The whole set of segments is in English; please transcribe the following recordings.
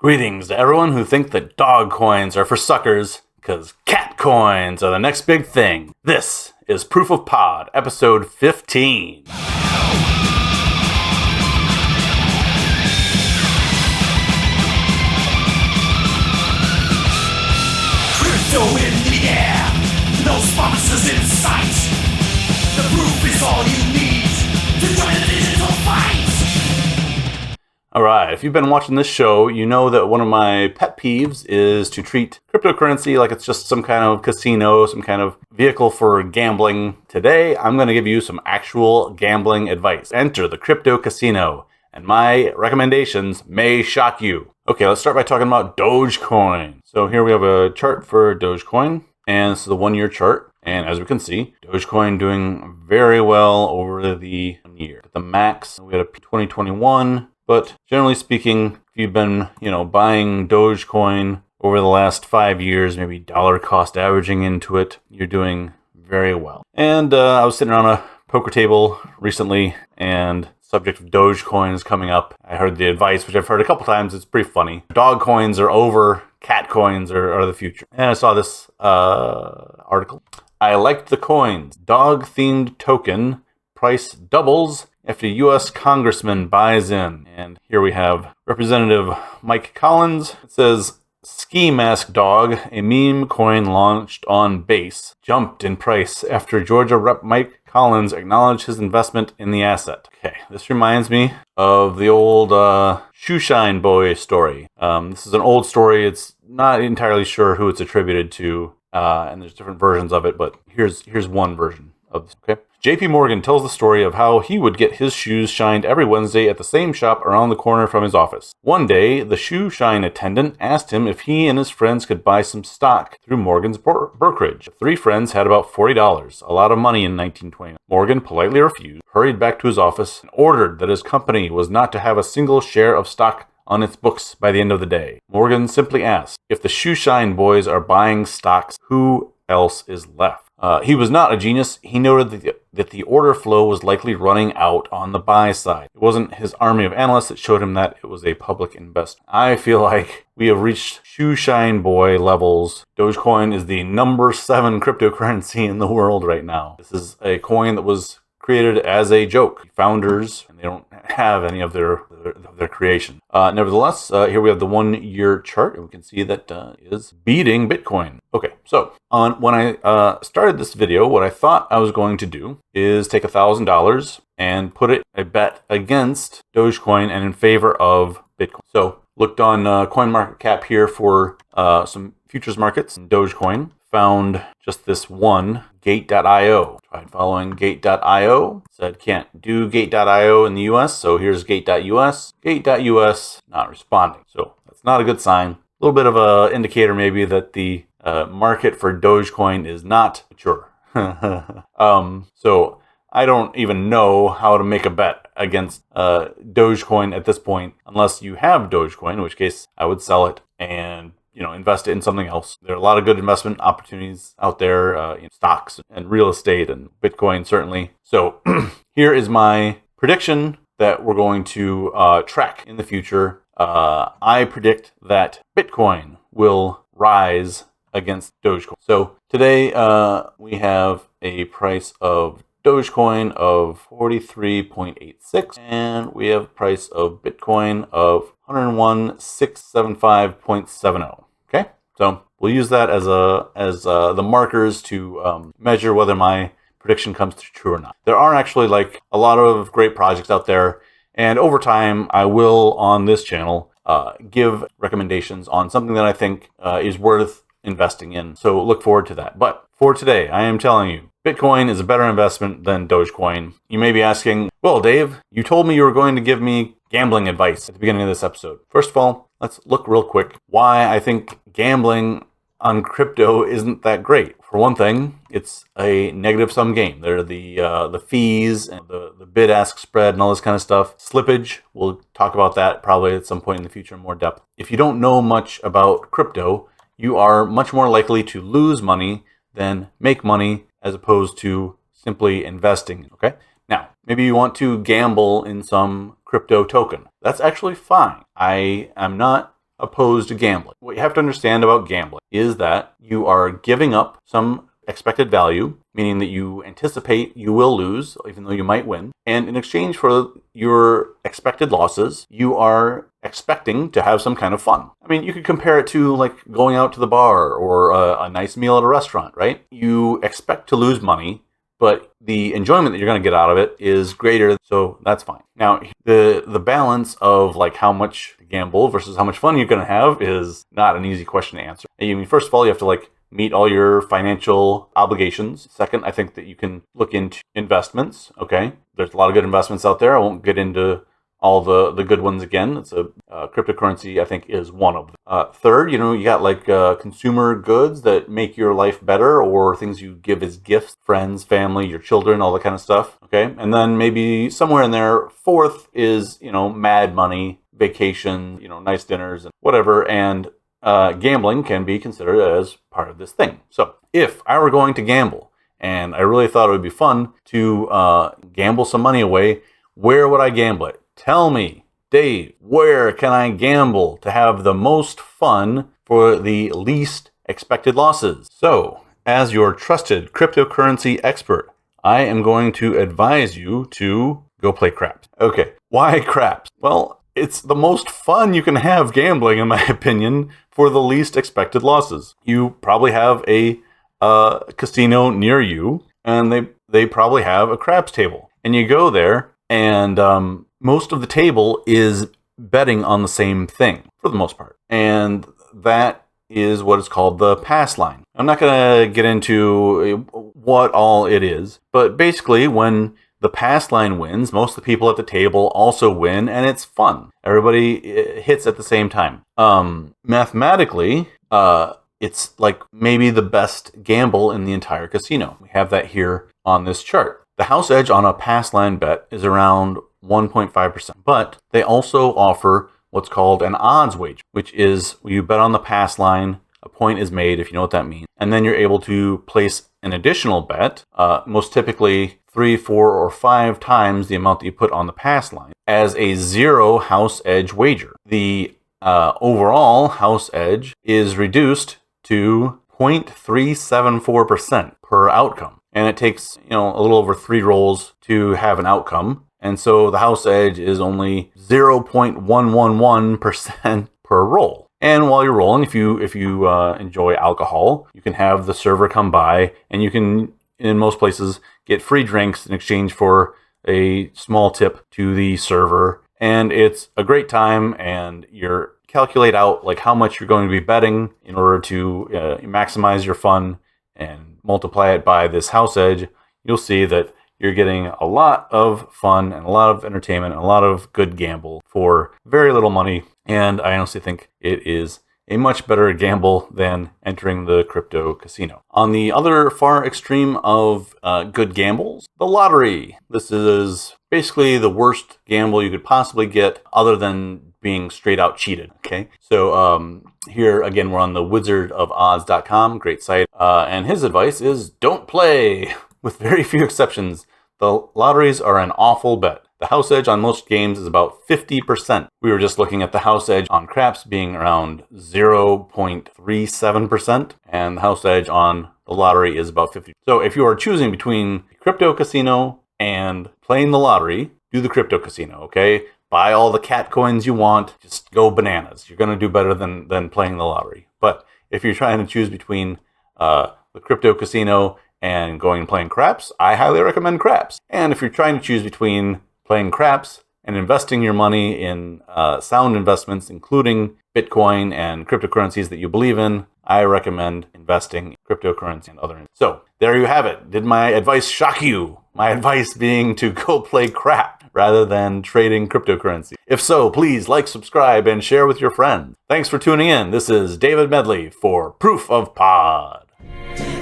Greetings to everyone who think that dog coins are for suckers, because cat coins are the next big thing. This is Proof of Pod, episode 15. Crypto in the air, no sponsors in sight. The proof is all you need to join the digital fight. Alright, if you've been watching this show, you know that one of my pet peeves is to treat cryptocurrency like it's just some kind of casino, some kind of vehicle for gambling. Today, I'm going to give you some actual gambling advice. Enter the crypto casino, and my recommendations may shock you. Okay, let's start by talking about Dogecoin. So here we have a chart for Dogecoin, and this is the 1-year chart. And as we can see, Dogecoin doing very well over the 1 year. At the max, we had a 2021. But generally speaking, if you've been, buying Dogecoin over the last 5 years, maybe dollar cost averaging into it, you're doing very well. And I was sitting around a poker table recently, and subject of Dogecoin is coming up. I heard the advice, which I've heard a couple times. It's pretty funny. Dog coins are over. Cat coins are the future. And I saw this article. I liked the coins. Dog-themed token. Price doubles after U.S. congressman buys in. And here we have Representative Mike Collins. It says, ski mask dog, a meme coin launched on Base, jumped in price after Georgia Rep. Mike Collins acknowledged his investment in the asset. Okay, this reminds me of the old Shoeshine Boy story. This is an old story. It's not entirely sure who it's attributed to, and there's different versions of it, but here's one version of this, okay? JP Morgan tells the story of how he would get his shoes shined every Wednesday at the same shop around the corner from his office. One day, the shoe shine attendant asked him if he and his friends could buy some stock through Morgan's brokerage. The 3 friends had about $40, a lot of money in 1920. Morgan politely refused, hurried back to his office, and ordered that his company was not to have a single share of stock on its books by the end of the day. Morgan simply asked, if the shoe shine boys are buying stocks, who else is left? He was not a genius. He noted that the order flow was likely running out on the buy side. It wasn't his army of analysts that showed him that. It was a public investment. I feel like we have reached shoe shine boy levels. Dogecoin is the number 7 cryptocurrency in the world right now. This is a coin that was created as a joke. Founders, and they don't have any of their creation. Nevertheless, here we have the 1-year chart, and we can see that is beating Bitcoin. Okay, so when I started this video, what I thought I was going to do is take $1,000 and put it a bet against Dogecoin and in favor of Bitcoin. So looked on CoinMarketCap here for some futures markets in Dogecoin. Found just this one, Gate.io. Tried following Gate.io. Said can't do Gate.io in the US, so here's Gate.us. Gate.us not responding. So that's not a good sign. A little bit of an indicator maybe that the market for Dogecoin is not mature. So I don't even know how to make a bet against Dogecoin at this point, unless you have Dogecoin, in which case I would sell it and invest it in something else. There are a lot of good investment opportunities out there, stocks and real estate and Bitcoin certainly. So here is my prediction that we're going to track in the future. I predict that Bitcoin will rise against Dogecoin. So today we have a price of Dogecoin of 43.86, and we have a price of Bitcoin of 101,675.70. Okay, so we'll use that as the markers to measure whether my prediction comes true or not. There are actually a lot of great projects out there, and over time I will on this channel give recommendations on something that I think is worth investing in. So look forward to that. But for today, I am telling you, Bitcoin is a better investment than Dogecoin. You may be asking, well, Dave, you told me you were going to give me gambling advice at the beginning of this episode. First of all, let's look real quick why I think gambling on crypto isn't that great. For one thing, it's a negative-sum game. There are the fees and the bid-ask spread and all this kind of stuff. Slippage, we'll talk about that probably at some point in the future in more depth. If you don't know much about crypto, you are much more likely to lose money than make money as opposed to simply investing, okay? Now, maybe you want to gamble in some crypto token. That's actually fine. I am not opposed to gambling. What you have to understand about gambling is that you are giving up some expected value, meaning that you anticipate you will lose, even though you might win. And in exchange for your expected losses, you are expecting to have some kind of fun. I mean, you could compare it to like going out to the bar or a nice meal at a restaurant, right? You expect to lose money, but the enjoyment that you're going to get out of it is greater, so that's fine. Now, the balance of like how much to gamble versus how much fun you're going to have is not an easy question to answer. I mean, first of all, you have to like meet all your financial obligations. Second, I think that you can look into investments, okay? There's a lot of good investments out there. I won't get into all the good ones again. It's cryptocurrency, I think, is one of them. Third, you got like consumer goods that make your life better, or things you give as gifts, friends, family, your children, all that kind of stuff, okay? And then maybe somewhere in there, fourth is, mad money, vacation, nice dinners and whatever, and gambling can be considered as part of this thing. So if I were going to gamble and I really thought it would be fun to gamble some money away, where would I gamble it? Tell me, Dave, where can I gamble to have the most fun for the least expected losses? So, as your trusted cryptocurrency expert, I am going to advise you to go play craps. Okay, why craps? Well, it's the most fun you can have gambling, in my opinion, for the least expected losses. You probably have a casino near you, and they probably have a craps table. And you go there, and most of the table is betting on the same thing, for the most part. And that is what is called the pass line. I'm not going to get into what all it is, but basically when the pass line wins, most of the people at the table also win, and it's fun. Everybody hits at the same time. Mathematically, it's like maybe the best gamble in the entire casino. We have that here on this chart. The house edge on a pass line bet is around 1.5%, but they also offer what's called an odds wager, which is you bet on the pass line, a point is made, if you know what that means, and then you're able to place an additional bet, most typically 3, 4, or 5 times the amount that you put on the pass line, as a zero house edge wager. The overall house edge is reduced to 0.374% per outcome. And it takes, a little over 3 rolls to have an outcome. And so the house edge is only 0.111% per roll. And while you're rolling, if you enjoy alcohol, you can have the server come by, and you can, in most places, get free drinks in exchange for a small tip to the server. And it's a great time, and you're calculate out like how much you're going to be betting in order to maximize your fun and multiply it by this house edge. You'll see that you're getting a lot of fun and a lot of entertainment and a lot of good gamble for very little money. And I honestly think it is a much better gamble than entering the crypto casino. On the other far extreme of good gambles, the lottery. This is basically the worst gamble you could possibly get, other than being straight out cheated. Okay, so here again, we're on the wizardofodds.com, great site, and his advice is don't play. With very few exceptions, the lotteries are an awful bet. The house edge on most games is about 50%. We were just looking at the house edge on craps being around 0.37%, and the house edge on the lottery is about 50%. So if you are choosing between crypto casino and playing the lottery, do the crypto casino, okay? Buy all the cat coins you want, just go bananas. You're going to do better than playing the lottery. But if you're trying to choose between the crypto casino and going and playing craps, I highly recommend craps. And if you're trying to choose between playing craps and investing your money in sound investments, including Bitcoin and cryptocurrencies that you believe in, I recommend investing in cryptocurrency and other. So there you have it. Did my advice shock you? My advice being to go play crap rather than trading cryptocurrency. If so, please like, subscribe, and share with your friends. Thanks for tuning in. This is David Medley for Proof of Pod.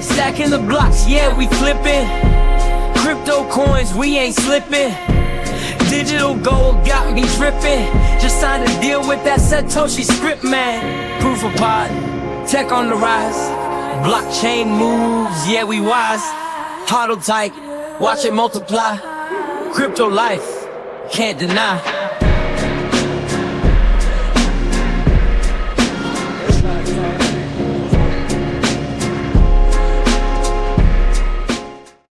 Stacking the blocks, yeah, we flipping. Crypto coins, we ain't slipping. Digital gold got me dripping. Just signed a deal with that Satoshi script, man. Proof of Pod, tech on the rise. Blockchain moves, yeah, we wise. Hodl tight, watch it multiply. Crypto life, can't deny.